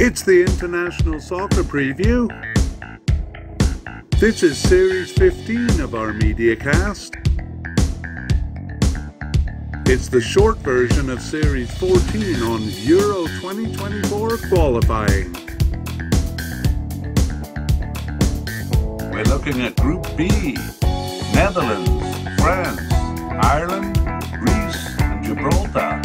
It's the International Soccer Preview. This is Series 15 of our MediaCast. It's the short version of Series 14 on Euro 2024 qualifying. We're looking at Group B: Netherlands, France, Ireland, Greece, and Gibraltar.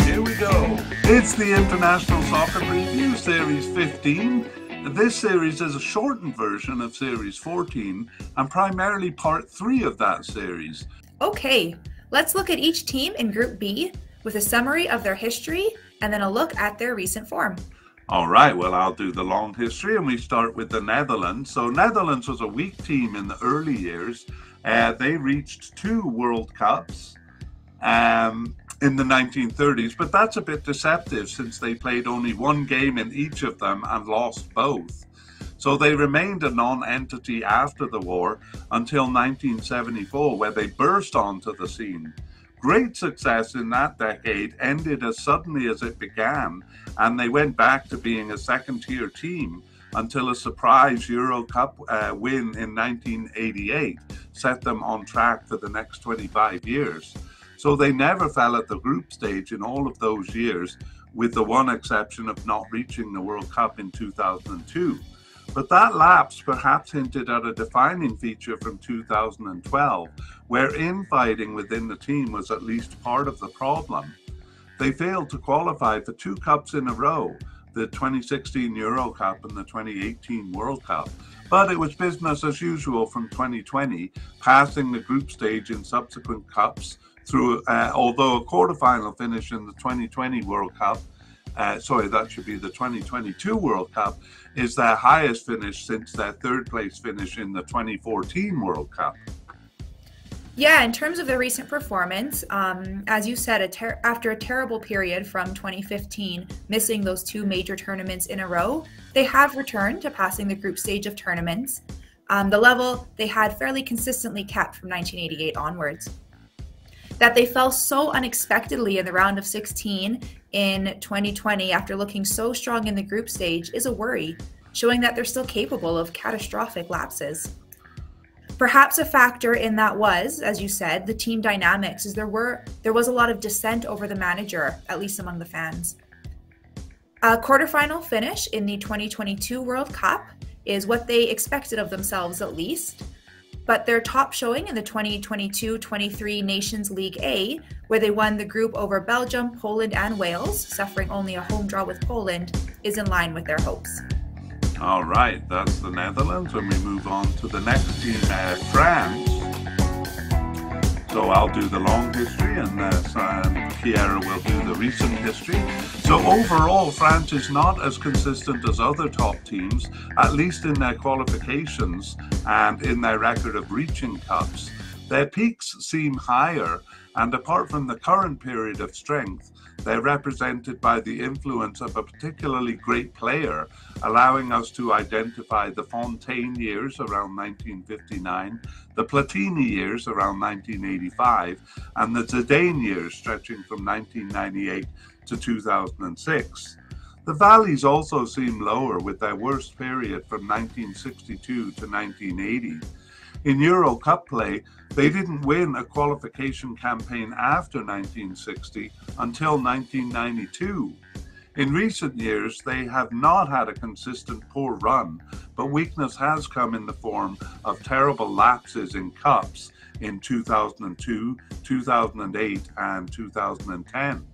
Here we go. It's the International Soccer Preview, Series 15. This series is a shortened version of Series 14 and primarily part 3 of that series. Okay, let's look at each team in Group B with a summary of their history and then a look at their recent form. All right, well, I'll do the long history and we start with the Netherlands. So Netherlands was a weak team in the early years. They reached 2 World Cups in the 1930s, but that's a bit deceptive since they played only 1 game in each of them and lost both. So they remained a non-entity after the war until 1974, where they burst onto the scene. Great success in that decade ended as suddenly as it began, and they went back to being a second-tier team until a surprise Euro Cup win in 1988 set them on track for the next 25 years. So they never fell at the group stage in all of those years, with the one exception of not reaching the World Cup in 2002. But that lapse perhaps hinted at a defining feature from 2012, where infighting within the team was at least part of the problem. They failed to qualify for 2 cups in a row, the 2016 Euro Cup and the 2018 World Cup. But it was business as usual from 2020, passing the group stage in subsequent cups through, although a quarterfinal finish in the 2020 World Cup, that should be the 2022 World Cup, is their highest finish since their 3rd place finish in the 2014 World Cup. Yeah, in terms of their recent performance, as you said, after a terrible period from 2015, missing those 2 major tournaments in a row, they have returned to passing the group stage of tournaments, the level they had fairly consistently kept from 1988 onwards. That they fell so unexpectedly in the round of 16 in 2020 after looking so strong in the group stage is a worry, showing that they're still capable of catastrophic lapses. Perhaps a factor in that was, as you said, the team dynamics, as there was a lot of dissent over the manager, at least among the fans. A quarterfinal finish in the 2022 World Cup is what they expected of themselves, at least. But their top showing in the 2022-23 Nations League A, where they won the group over Belgium, Poland, and Wales, suffering only a home draw with Poland, is in line with their hopes. All right, that's the Netherlands. When we move on to the next team, France. So I'll do the long history and Kiera will do the recent history. So overall, France is not as consistent as other top teams, at least in their qualifications and in their record of reaching cups. Their peaks seem higher, and apart from the current period of strength, they're represented by the influence of a particularly great player, allowing us to identify the Fontaine years around 1959, the Platini years around 1985, and the Zidane years stretching from 1998 to 2006. The valleys also seem lower, with their worst period from 1962 to 1980. In Euro Cup play, they didn't win a qualification campaign after 1960 until 1992. In recent years, they have not had a consistent poor run, but weakness has come in the form of terrible lapses in cups in 2002, 2008, and 2010.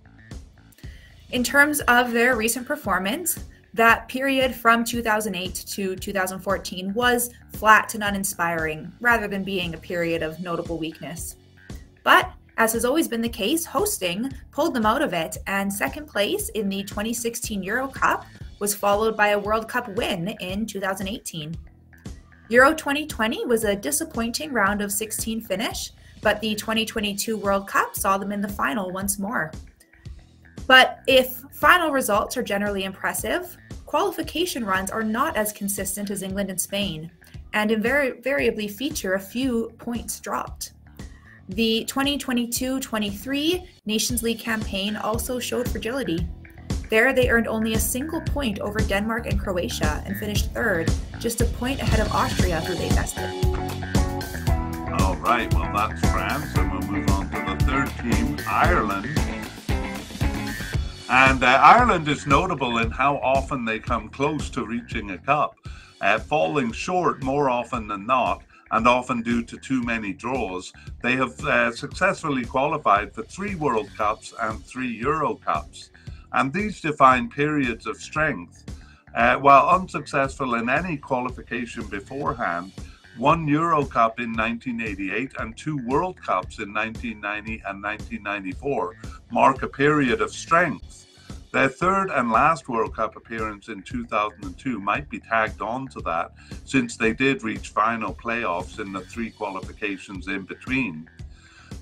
In terms of their recent performance, that period from 2008 to 2014 was flat and uninspiring, rather than being a period of notable weakness. But, as has always been the case, hosting pulled them out of it, and 2nd place in the 2016 Euro Cup was followed by a World Cup win in 2018. Euro 2020 was a disappointing round of 16 finish, but the 2022 World Cup saw them in the final once more. But if final results are generally impressive, qualification runs are not as consistent as England and Spain, and invariably feature a few points dropped. The 2022-23 Nations League campaign also showed fragility. There, they earned only a single point over Denmark and Croatia and finished third, just a point ahead of Austria, who they bested. All right, well, that's France, and we'll move on to the third team, Ireland. And Ireland is notable in how often they come close to reaching a cup, falling short more often than not, and often due to too many draws. They have successfully qualified for 3 World Cups and 3 Euro Cups, and these define periods of strength. While unsuccessful in any qualification beforehand, 1 Euro Cup in 1988 and 2 World Cups in 1990 and 1994 mark a period of strength. Their third and last World Cup appearance in 2002 might be tagged on to that, since they did reach final playoffs in the 3 qualifications in between.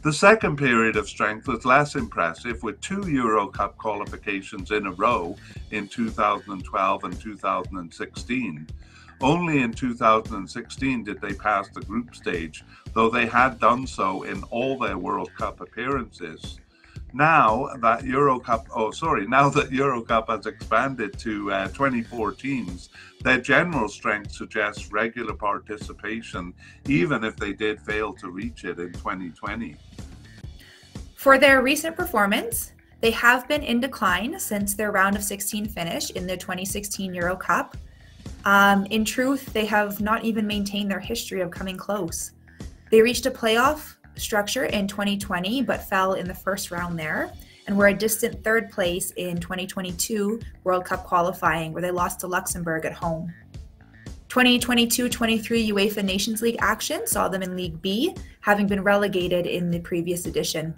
The second period of strength was less impressive, with 2 Euro Cup qualifications in a row in 2012 and 2016. Only in 2016 did they pass the group stage, though they had done so in all their World Cup appearances. Now that Euro Cup has expanded to 24 teams, their general strength suggests regular participation, even if they did fail to reach it in 2020. For their recent performance, they have been in decline since their round of 16 finish in the 2016 Euro Cup. In truth, they have not even maintained their history of coming close. They reached a playoff structure in 2020, but fell in the first round there, and were a distant third place in 2022 World Cup qualifying, where they lost to Luxembourg at home. 2022-23 UEFA Nations League action saw them in League B, having been relegated in the previous edition.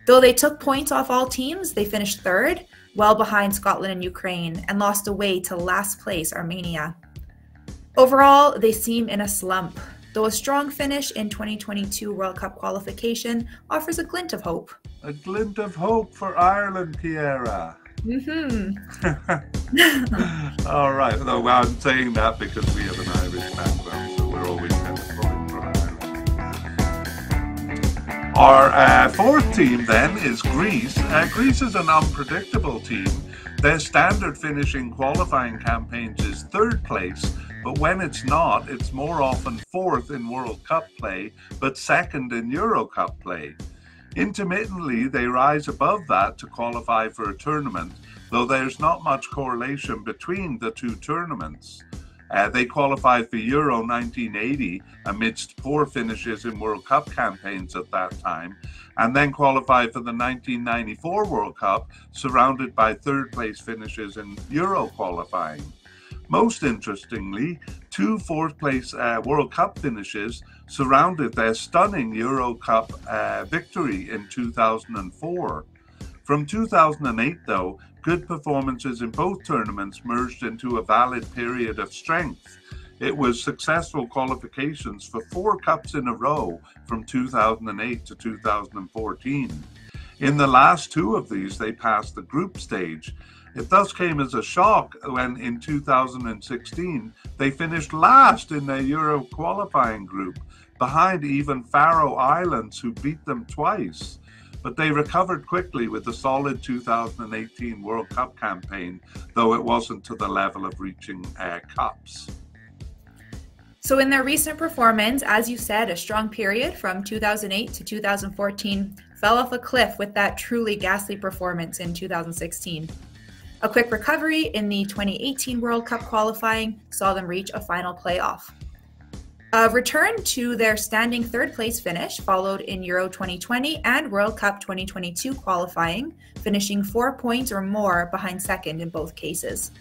Though they took points off all teams, they finished third, well behind Scotland and Ukraine, and lost away to last place Armenia. Overall, they seem in a slump, though a strong finish in 2022 World Cup qualification offers a glint of hope. A glint of hope for Ireland, Kiera. All right, though I'm saying that because we have an Irish background, so we're always kind of pulling for Ireland. Our fourth team then is Greece. Greece is an unpredictable team. Their standard finishing qualifying campaigns is third place, but when it's not, it's more often fourth in World Cup play, but second in Euro Cup play. Intermittently, they rise above that to qualify for a tournament, though there's not much correlation between the 2 tournaments. They qualified for Euro 1980 amidst poor finishes in World Cup campaigns at that time, and then qualified for the 1994 World Cup, surrounded by third place finishes in Euro qualifying. Most interestingly, 2 fourth place World Cup finishes surrounded their stunning Euro Cup victory in 2004. From 2008, though, good performances in both tournaments merged into a valid period of strength. It was successful qualifications for 4 cups in a row from 2008 to 2014. In the last 2 of these, they passed the group stage. It thus came as a shock when in 2016 they finished last in their Euro qualifying group, behind even Faroe Islands, who beat them twice. But they recovered quickly with a solid 2018 World Cup campaign, though it wasn't to the level of reaching cups. So in their recent performance, as you said, a strong period from 2008 to 2014 fell off a cliff with that truly ghastly performance in 2016. A quick recovery in the 2018 World Cup qualifying saw them reach a final playoff. A return to their standing third place finish followed in Euro 2020 and World Cup 2022 qualifying, finishing 4 points or more behind second in both cases.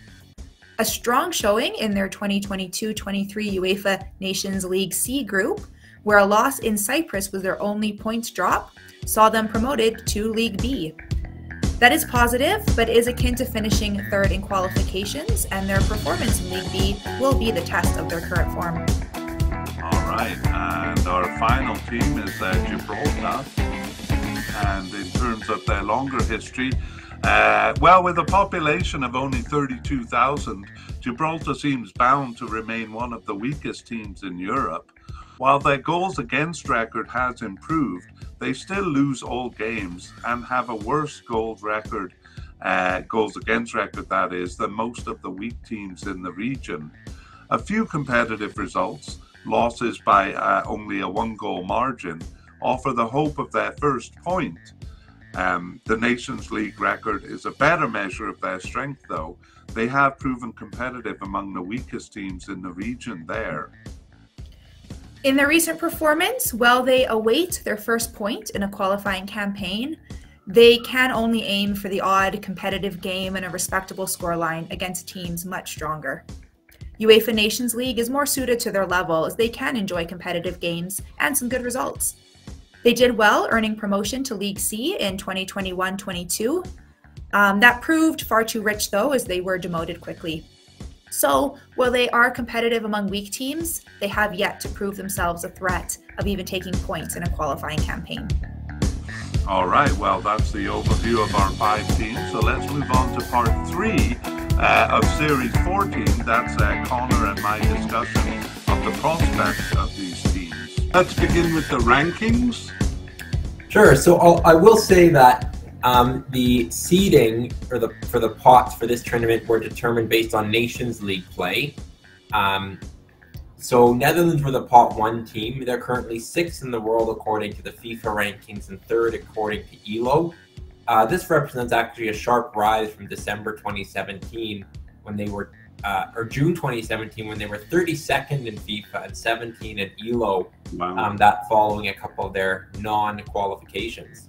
A strong showing in their 2022-23 UEFA Nations League C group, where a loss in Cyprus was their only points drop, saw them promoted to League B. That is positive, but is akin to finishing third in qualifications, and their performance in League B will be the test of their current form. All right, and our final team is Gibraltar. And in terms of their longer history, well, with a population of only 32,000, Gibraltar seems bound to remain one of the weakest teams in Europe. While their goals against record has improved, they still lose all games and have a worse goal record goals against record, that is, than most of the weak teams in the region. A few competitive results, losses by only a 1-goal margin, offer the hope of their first point. The Nations League record is a better measure of their strength, though. They have proven competitive among the weakest teams in the region there. In their recent performance, while they await their first point in a qualifying campaign, they can only aim for the odd competitive game and a respectable scoreline against teams much stronger. UEFA Nations League is more suited to their level, as they can enjoy competitive games and some good results. They did well, earning promotion to League C in 2021-22. That proved far too rich, though, as they were demoted quickly. So, while they are competitive among weak teams, they have yet to prove themselves a threat of even taking points in a qualifying campaign. All right, well, that's the overview of our 5 teams. So let's move on to part 3 of Series 14. That's Connor and my discussion of the prospects of these teams. Let's begin with the rankings. Sure. So I will say that the seeding for the pots for this tournament were determined based on Nations League play. So Netherlands were the pot 1 team. They're currently 6th in the world according to the FIFA rankings and 3rd according to ELO. This represents actually a sharp rise from December 2017 when they were, or June 2017 when they were 32nd in FIFA and 17 in ELO. Wow. That following a couple of their non-qualifications.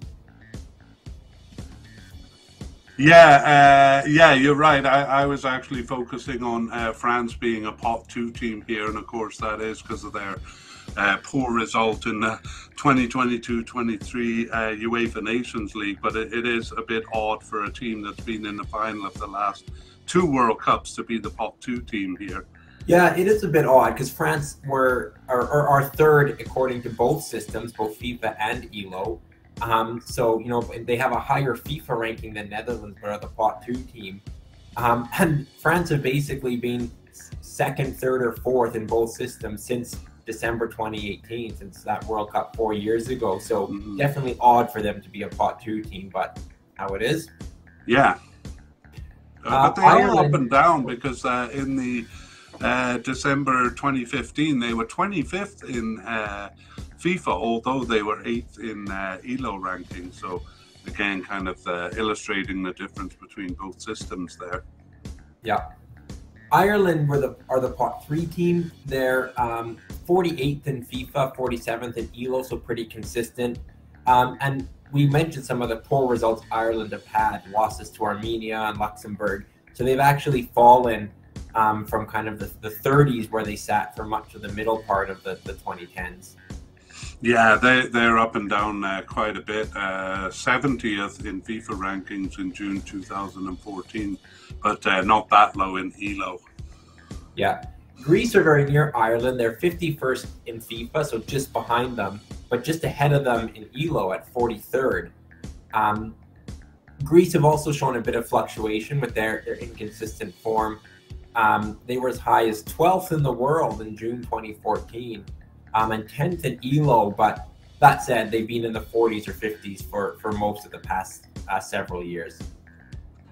Yeah, you're right. I was actually focusing on France being a pot 2 team here, and of course that is because of their poor result in the 2022-23 UEFA Nations League. But it is a bit odd for a team that's been in the final of the last 2 World Cups to be the pot 2 team here. Yeah, it is a bit odd because France are 3rd according to both systems, both FIFA and ELO. So, you know, they have a higher FIFA ranking than Netherlands, but are the pot 2 team. And France have basically been 2nd, 3rd, or 4th in both systems since December 2018, since that World Cup 4 years ago. So definitely odd for them to be a pot 2 team, but how it is. Yeah. But they are up and down because in the December 2015, they were 25th in FIFA, although they were 8th in ELO ranking. So again, kind of illustrating the difference between both systems there. Yeah. Ireland are the pot 3 team. They're 48th in FIFA, 47th in ELO, so pretty consistent. And we mentioned some of the poor results Ireland have had, losses to Armenia and Luxembourg. So they've actually fallen from kind of the 30s where they sat for much of the middle part of the 2010s. Yeah, they're up and down quite a bit. 70th in FIFA rankings in June 2014, but not that low in ELO. Yeah. Greece are very near Ireland. They're 51st in FIFA, so just behind them, but just ahead of them in ELO at 43rd. Greece have also shown a bit of fluctuation with their inconsistent form. They were as high as 12th in the world in June 2014. And 10th in ELO, but that said, they've been in the 40s or 50s for most of the past several years.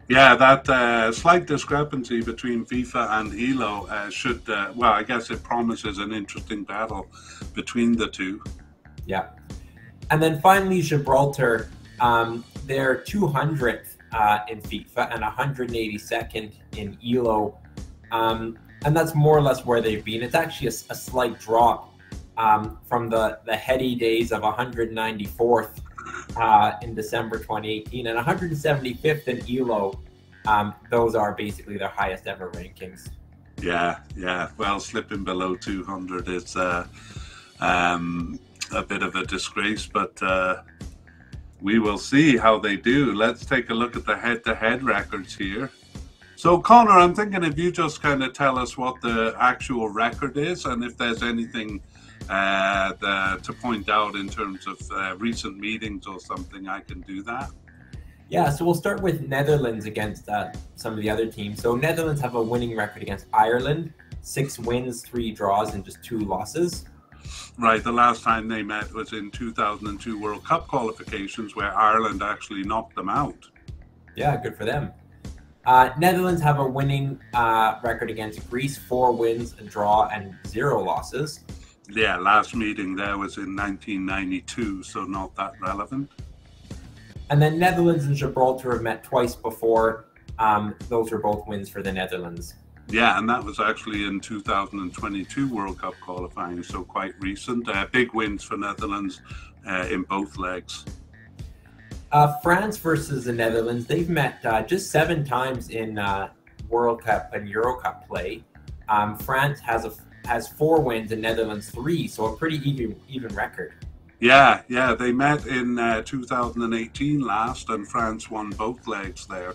Yeah, that slight discrepancy between FIFA and ELO should, well, I guess it promises an interesting battle between the two. Yeah. And then finally, Gibraltar, they're 200th in FIFA and 182nd in ELO. And that's more or less where they've been. It's actually a slight drop from the heady days of 194th in December 2018 and 175th in ELO. Those are basically their highest ever rankings. Yeah. Well, slipping below 200 is a bit of a disgrace, but we will see how they do. Let's take a look at the head-to-head records here. So, Connor, I'm thinking if you just kind of tell us what the actual record is and if there's anything to point out in terms of recent meetings or something, I can do that. Yeah, so we'll start with Netherlands against some of the other teams. So Netherlands have a winning record against Ireland, 6 wins, 3 draws, and just 2 losses. Right, the last time they met was in 2002 World Cup qualifications where Ireland actually knocked them out. Yeah, good for them. Netherlands have a winning record against Greece, 4 wins, a draw, and 0 losses. Yeah, last meeting there was in 1992, so not that relevant. And then Netherlands and Gibraltar have met twice before. Those were both wins for the Netherlands. Yeah, and that was actually in 2022 World Cup qualifying, so quite recent. Big wins for Netherlands in both legs. France versus the Netherlands, they've met just 7 times in World Cup and Euro Cup play. France has 4 wins and Netherlands 3, so a pretty even record. Yeah, they met in 2018 last, and France won both legs there.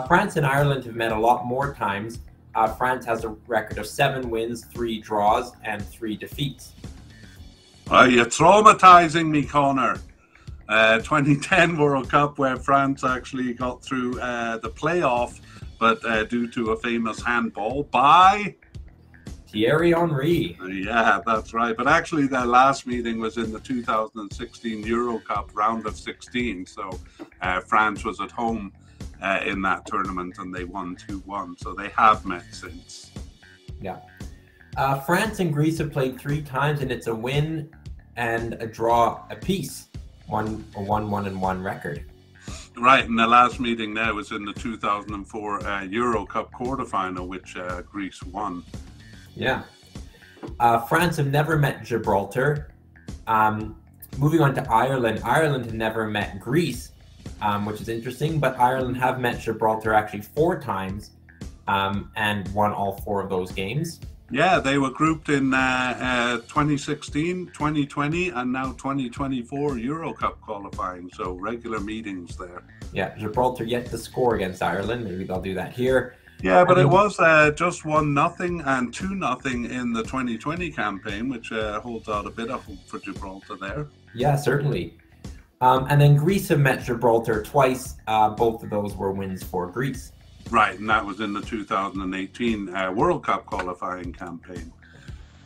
France and Ireland have met a lot more times. France has a record of 7 wins, 3 draws, and 3 defeats. You're traumatizing me, Connor. 2010 World Cup, where France actually got through the playoff, but due to a famous handball by Thierry Henry. Yeah, that's right. But actually, their last meeting was in the 2016 Euro Cup round of 16. So France was at home in that tournament, and they won 2-1. So they have met since. Yeah. France and Greece have played 3 times, and it's a win and a draw apiece. A 1-1-1 record. Right, and the last meeting there was in the 2004 Euro Cup quarterfinal, which Greece won. Yeah. France have never met Gibraltar. Moving on to Ireland. Ireland have never met Greece, which is interesting, but Ireland have met Gibraltar actually 4 times and won all 4 of those games. Yeah, they were grouped in 2016, 2020, and now 2024 Euro Cup qualifying, so regular meetings there. Yeah, Gibraltar yet to score against Ireland. Maybe they'll do that here. Yeah, but it was just 1-0 and 2-0 in the 2020 campaign, which holds out a bit of hope for Gibraltar there. Yeah, certainly. And then Greece have met Gibraltar twice. Both of those were wins for Greece. Right, and that was in the 2018 World Cup qualifying campaign.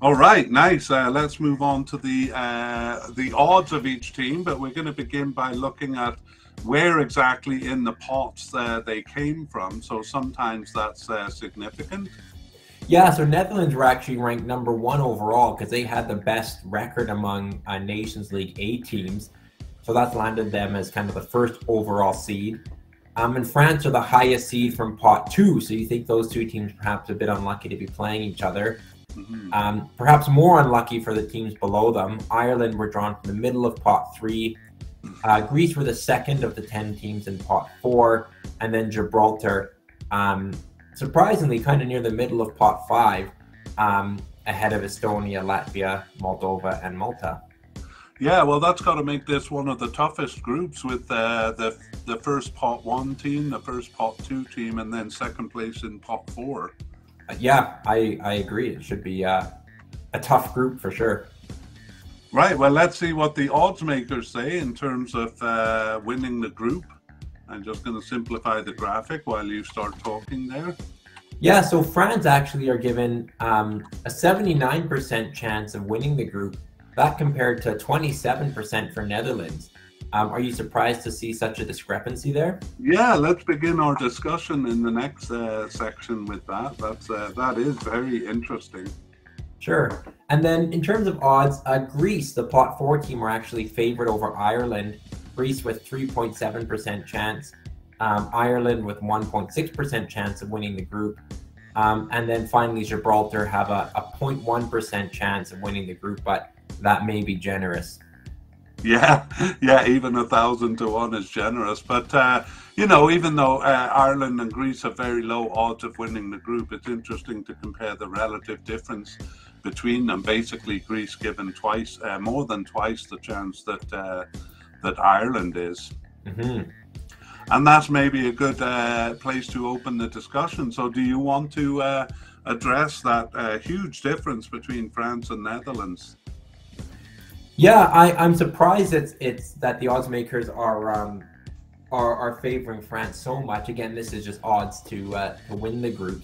All right, nice. Let's move on to the odds of each team, but we're going to begin by looking at where exactly in the pots they came from. So sometimes that's significant. Yeah, so Netherlands were actually ranked number 1 overall because they had the best record among Nations League A teams. So that's landed them as kind of the first overall seed. And France are the highest seed from pot 2. So you think those 2 teams perhaps a bit unlucky to be playing each other. Mm-hmm. Perhaps more unlucky for the teams below them. Ireland were drawn from the middle of pot 3. Greece were the second of the 10 teams in pot 4. And then Gibraltar, surprisingly, kind of near the middle of pot 5, ahead of Estonia, Latvia, Moldova, and Malta. Yeah, well, that's got to make this one of the toughest groups with the first pot 1 team, the first pot 2 team, and then second place in pot 4. Yeah, I agree. It should be a tough group for sure. Right, well, let's see what the odds makers say in terms of winning the group. I'm just going to simplify the graphic while you start talking there. Yeah, so France actually are given a 79% chance of winning the group. That compared to 27% for Netherlands. Are you surprised to see such a discrepancy there? Yeah, let's begin our discussion in the next section with that. That is very interesting. Sure. And then in terms of odds, Greece, the pot 4 team, are actually favored over Ireland. Greece with 3.7% chance. Ireland with 1.6% chance of winning the group. And then finally, Gibraltar have a 0.1% chance of winning the group, but that may be generous. Yeah, even 1,000 to 1 is generous. But, even though Ireland and Greece have very low odds of winning the group, it's interesting to compare the relative difference between them. Basically, Greece given more than twice the chance that Ireland is. Mm-hmm. And that's maybe a good place to open the discussion. So do you want to address that huge difference between France and Netherlands? Yeah, I'm surprised it's that the odds makers are favoring France so much. Again, this is just odds to win the group.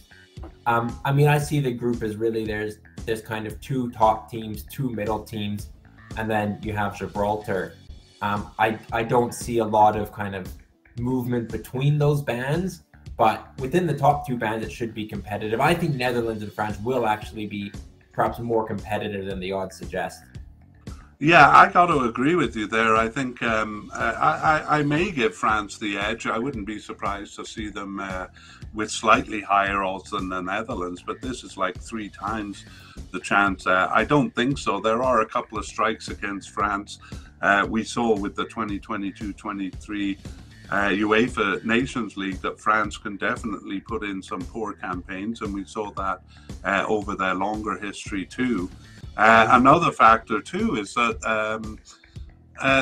I mean, I see the group as really there's kind of 2 top teams, 2 middle teams, and then you have Gibraltar. I don't see a lot of kind of movement between those bands, but within the top two bands, it should be competitive. I think Netherlands and France will actually be perhaps more competitive than the odds suggest. Yeah, I got to agree with you there. I think I may give France the edge. I wouldn't be surprised to see them with slightly higher odds than the Netherlands, but this is like 3 times the chance. I don't think so. There are a couple of strikes against France. We saw with the 2022-23 UEFA Nations League that France can definitely put in some poor campaigns, and we saw that over their longer history too. Another factor too is that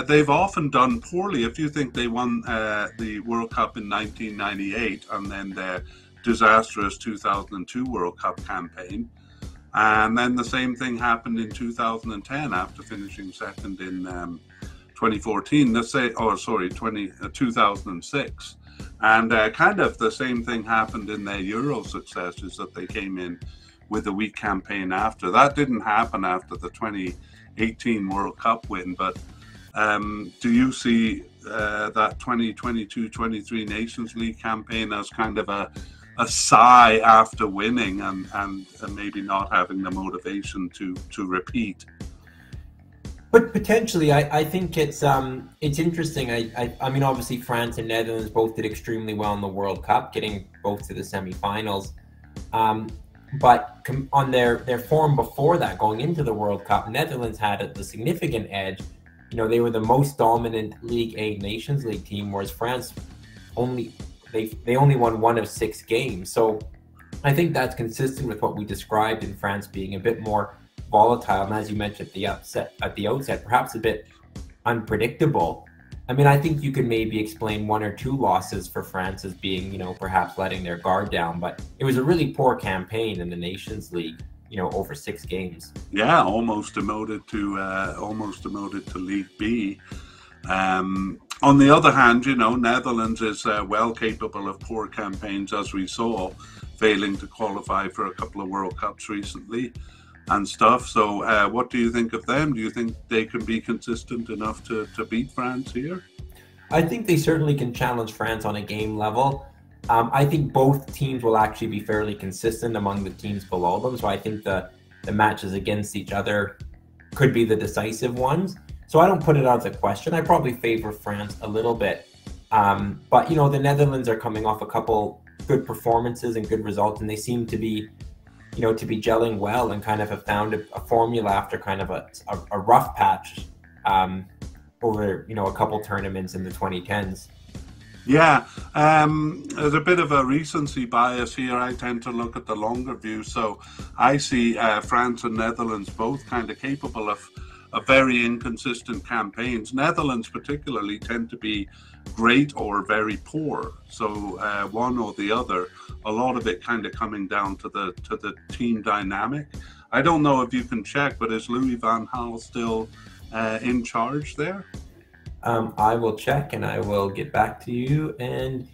they've often done poorly. If you think they won the World Cup in 1998 and then their disastrous 2002 World Cup campaign, and then the same thing happened in 2010 after finishing second in 2014. 2006, and kind of the same thing happened in their Euro successes, that they came in with a weak campaign after. That didn't happen after the 2018 World Cup win, but do you see that 2022-23 Nations League campaign as kind of a sigh after winning and maybe not having the motivation to repeat? But potentially, I think it's interesting. I mean, obviously, France and Netherlands both did extremely well in the World Cup, getting both to the semifinals. But on their form before that, going into the World Cup, Netherlands had the significant edge. You know, they were the most dominant League A Nations League team, whereas France only won 1 of 6 games. So I think that's consistent with what we described in France being a bit more volatile, and as you mentioned at the outset, perhaps a bit unpredictable. I mean, I think you could maybe explain 1 or 2 losses for France as being, you know, perhaps letting their guard down, but it was a really poor campaign in the Nations League, you know, over 6 games. Yeah, almost demoted to League B. On the other hand, you know, Netherlands is well capable of poor campaigns, as we saw, failing to qualify for a couple of World Cups recently and stuff. So what do you think of them? Do you think they can be consistent enough to beat France here? I think they certainly can challenge France on a game level. I think both teams will actually be fairly consistent among the teams below them. So I think the matches against each other could be the decisive ones. So I don't put it out as a question. I probably favor France a little bit. But, you know, the Netherlands are coming off a couple good performances and good results, and they seem to be, you know, to be gelling well and kind of have found a formula after kind of a rough patch over, you know, a couple tournaments in the 2010s. Yeah, there's a bit of a recency bias here. I tend to look at the longer view. So I see France and Netherlands both kind of capable of very inconsistent campaigns. Netherlands particularly tend to be great or very poor. So one or the other, a lot of it kind of coming down to the team dynamic. I don't know if you can check, but is Louis van Gaal still in charge there? I will check and I will get back to you. And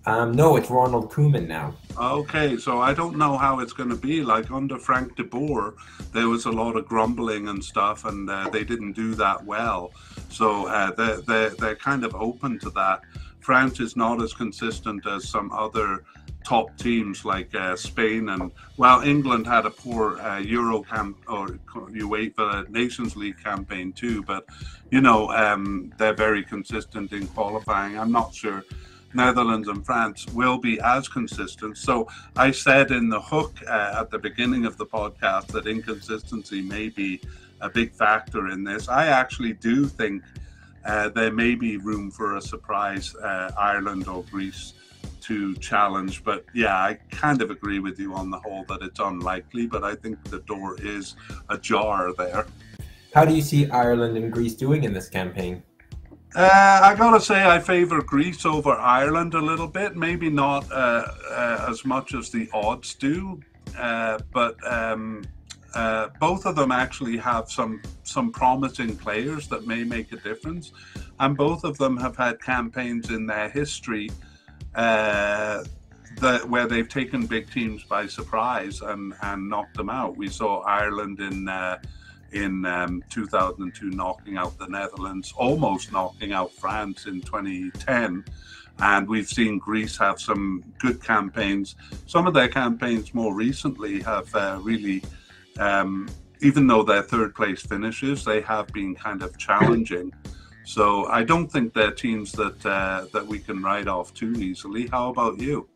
no, it's Ronald Koeman now. Okay, so I don't know how it's going to be. Like under Frank de Boer, there was a lot of grumbling and stuff, and they didn't do that well. So they're kind of open to that. France is not as consistent as some other top teams like Spain, and well, England had a poor Euro or UEFA Nations League campaign too. But you know, they're very consistent in qualifying. I'm not sure Netherlands and France will be as consistent. So I said in the hook at the beginning of the podcast that inconsistency may be a big factor in this. I actually do think there may be room for a surprise Ireland or Greece to challenge. But yeah, I kind of agree with you on the whole that it's unlikely, but I think the door is ajar there. How do you see Ireland and Greece doing in this campaign? I gotta say I favor Greece over Ireland a little bit. Maybe not as much as the odds do, but both of them actually have some promising players that may make a difference, and both of them have had campaigns in their history where they've taken big teams by surprise and knocked them out. We saw Ireland in 2002 knocking out the Netherlands, almost knocking out France in 2010, And we've seen Greece have some good campaigns. Some of their campaigns more recently have really, even though they're third place finishes, they have been kind of challenging. So I don't think they're teams that we can write off too easily. How about you?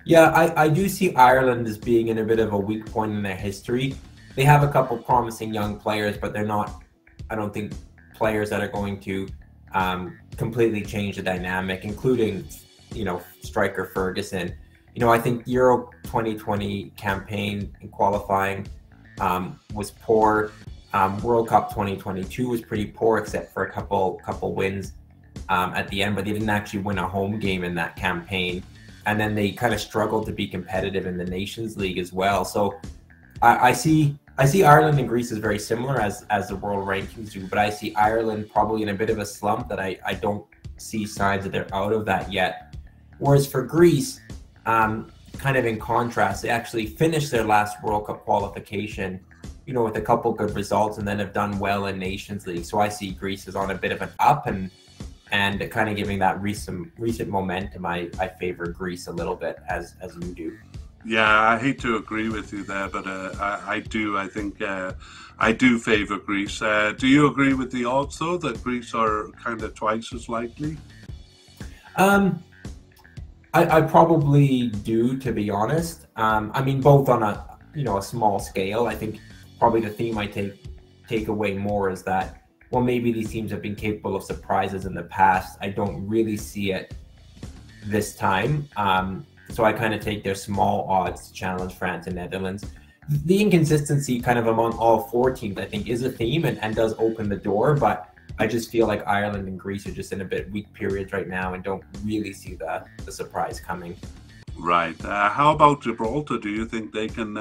Yeah, I do see Ireland as being in a bit of a weak point in their history. They have a couple promising young players, but they're not, I don't think, players that are going to completely change the dynamic, including, striker Ferguson. I think Euro 2020 campaign in qualifying was poor. World Cup 2022 was pretty poor, except for a couple wins at the end, but they didn't actually win a home game in that campaign. And then they kind of struggled to be competitive in the Nations League as well. So I see Ireland and Greece as very similar as the world rankings do, but I see Ireland probably in a bit of a slump that I don't see signs that they're out of that yet. Whereas for Greece, kind of in contrast, they actually finished their last World Cup qualification, with a couple good results, and then have done well in Nations League. So I see Greece as on a bit of an up, and kind of giving that recent momentum. I favor Greece a little bit as you do. Yeah, I hate to agree with you there, but I do. I think I do favor Greece. Do you agree with the odds, though, that Greece are kind of twice as likely? I probably do, to be honest. I mean, both on a small scale. I think probably the theme I take away more is that, well, maybe these teams have been capable of surprises in the past. I don't really see it this time. So I kind of take their small odds to challenge France and Netherlands. The inconsistency kind of among all four teams, I think, is a theme and does open the door, but I just feel like Ireland and Greece are just in a bit weak periods right now and don't really see the surprise coming. Right. How about Gibraltar? Do you think they can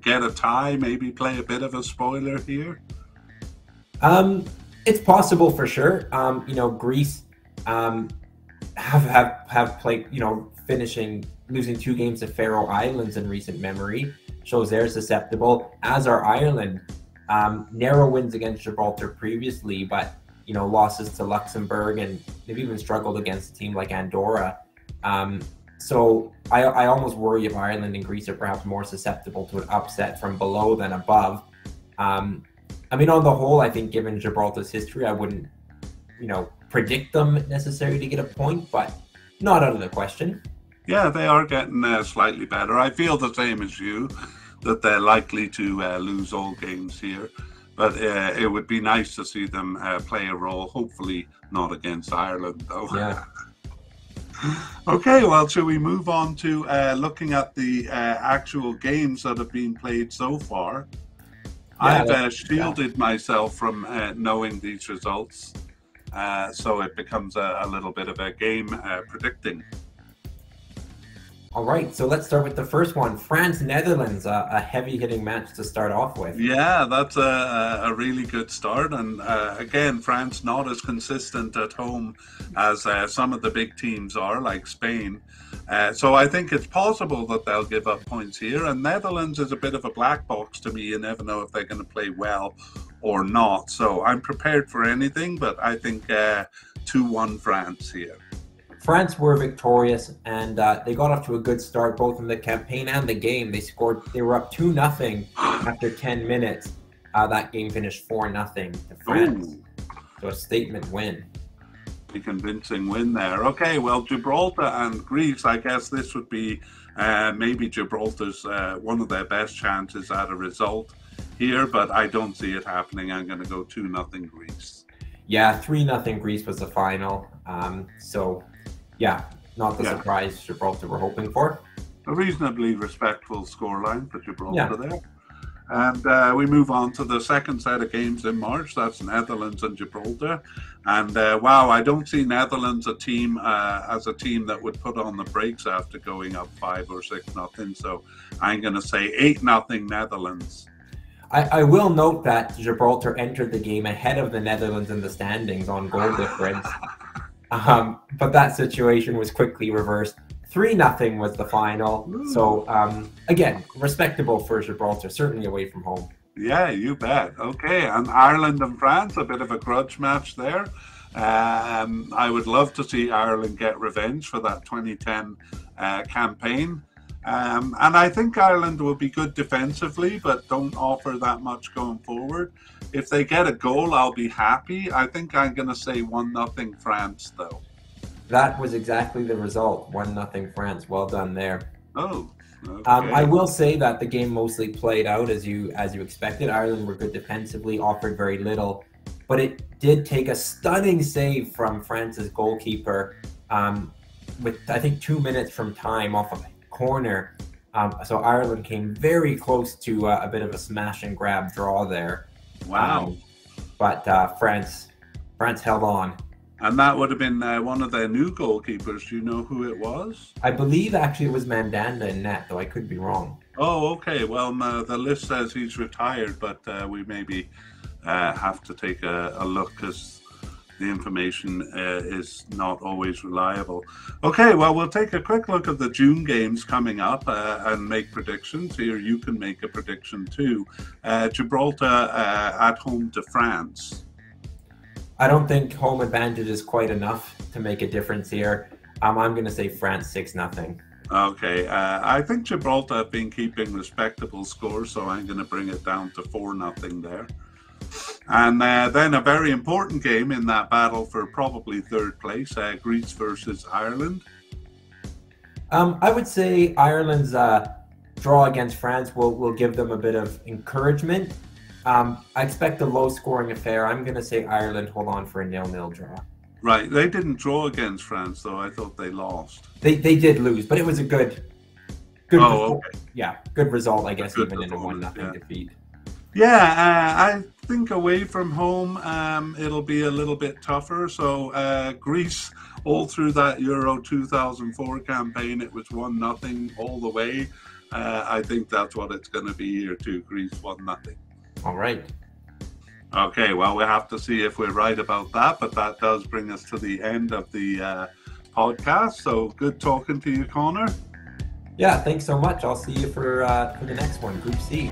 get a tie, maybe play a bit of a spoiler here? It's possible for sure. Greece have played, losing 2 games to Faroe Islands in recent memory shows they're susceptible, as are Ireland. Narrow wins against Gibraltar previously, but losses to Luxembourg, and they've even struggled against a team like Andorra. So I almost worry if Ireland and Greece are perhaps more susceptible to an upset from below than above. On the whole, I think given Gibraltar's history, I wouldn't, predict them necessarily to get a point, but not out of the question. Yeah, they are getting slightly better. I feel the same as you, that they're likely to lose all games here. But it would be nice to see them play a role, hopefully not against Ireland, though. Yeah. Okay, well, shall we move on to looking at the actual games that have been played so far? Yeah, I've shielded myself from knowing these results, so it becomes a little bit of a game predicting. All right, so let's start with the first one. France-Netherlands, a heavy-hitting match to start off with. Yeah, that's a really good start. And again, France not as consistent at home as some of the big teams are, like Spain. So I think it's possible that they'll give up points here. And Netherlands is a bit of a black box to me. You never know if they're going to play well or not. So I'm prepared for anything, but I think 2-1 France here. France were victorious, and they got off to a good start both in the campaign and the game. They were up 2-0 after 10 minutes. That game finished 4-0 to France. Ooh. So a statement win. A convincing win there. Okay, well, Gibraltar and Greece, I guess this would be maybe Gibraltar's one of their best chances at a result here, but I don't see it happening. I'm going to go 2-0 Greece. Yeah, 3-0 Greece was the final. Yeah, not the surprise Gibraltar were hoping for. A reasonably respectful scoreline for Gibraltar there. And we move on to the second set of games in March. That's Netherlands and Gibraltar. And wow, I don't see Netherlands as a team that would put on the brakes after going up 5 or 6-0. So I'm going to say 8-0 Netherlands. I will note that Gibraltar entered the game ahead of the Netherlands in the standings on goal difference. But that situation was quickly reversed. 3-0 was the final. Ooh. So, again, respectable for Gibraltar, certainly away from home. Yeah, you bet. Okay, and Ireland and France, a bit of a grudge match there. I would love to see Ireland get revenge for that 2010 campaign. And I think Ireland will be good defensively, but don't offer that much going forward. If they get a goal, I'll be happy. I think I'm going to say 1-0 France, though. That was exactly the result. 1-0 France. Well done there. Oh, okay. I will say that the game mostly played out as you expected. Ireland were good defensively, offered very little, but it did take a stunning save from France's goalkeeper with, I think, 2 minutes from time off a corner. So Ireland came very close to a bit of a smash and grab draw there. Wow. But France held on. And that would have been one of their new goalkeepers. Do you know who it was? I believe actually it was Mandanda in net, though I could be wrong. Oh, okay. Well, the list says he's retired, but we maybe have to take a look because the information is not always reliable. Okay, well, we'll take a quick look at the June games coming up and make predictions. Here, you can make a prediction too. Gibraltar at home to France. I don't think home advantage is quite enough to make a difference here. I'm going to say France 6-0. Okay, I think Gibraltar have been keeping respectable scores, so I'm going to bring it down to 4-0 there. And then a very important game in that battle for probably third place, Greece versus Ireland. I would say Ireland's draw against France will give them a bit of encouragement. I expect a low-scoring affair. I'm going to say Ireland hold on for a 0-0 draw. Right, they didn't draw against France, though. I thought they lost. They did lose, but it was a good okay. Good result, I guess, even in a 1-0 defeat. Yeah, I think away from home, it'll be a little bit tougher. So Greece, all through that Euro 2004 campaign, it was 1-0 all the way. I think that's what it's going to be here too. Greece 1-0. All right. Okay, well, we have to see if we're right about that, but that does bring us to the end of the podcast. So good talking to you, Connor. Yeah, thanks so much. I'll see you for the next one, Group C.